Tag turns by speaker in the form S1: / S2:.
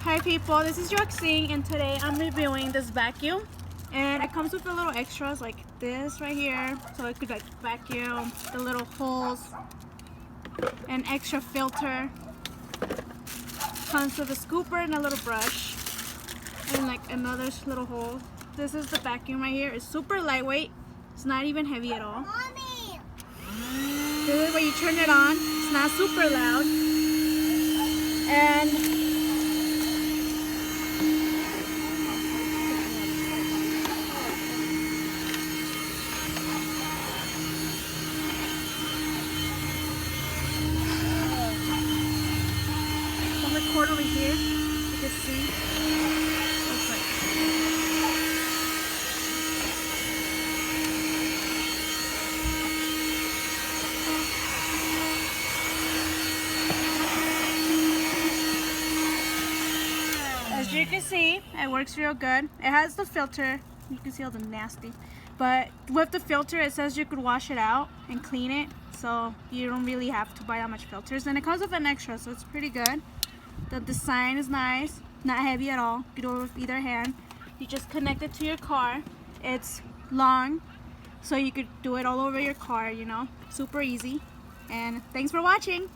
S1: Hi people, this is Yoxing and today I'm reviewing this vacuum, and it comes with the little extras like this right here, so it could like vacuum the little holes, an extra filter, comes with a scooper and a little brush, and like another little hole. This is the vacuum right here. It's super lightweight, it's not even heavy at all.
S2: Mommy.
S1: This is when you turn it on, it's not super loud, and record over here, you can see looks like. As you can see, it works real good. It has the filter, you can see all the nasty, but with the filter it says you could wash it out and clean it, so you don't really have to buy that much filters, and it comes with an extra, so it's pretty good. The design is nice, not heavy at all. You can do it with either hand. You just connect it to your car. It's long, so you could do it all over your car, you know, super easy. And thanks for watching.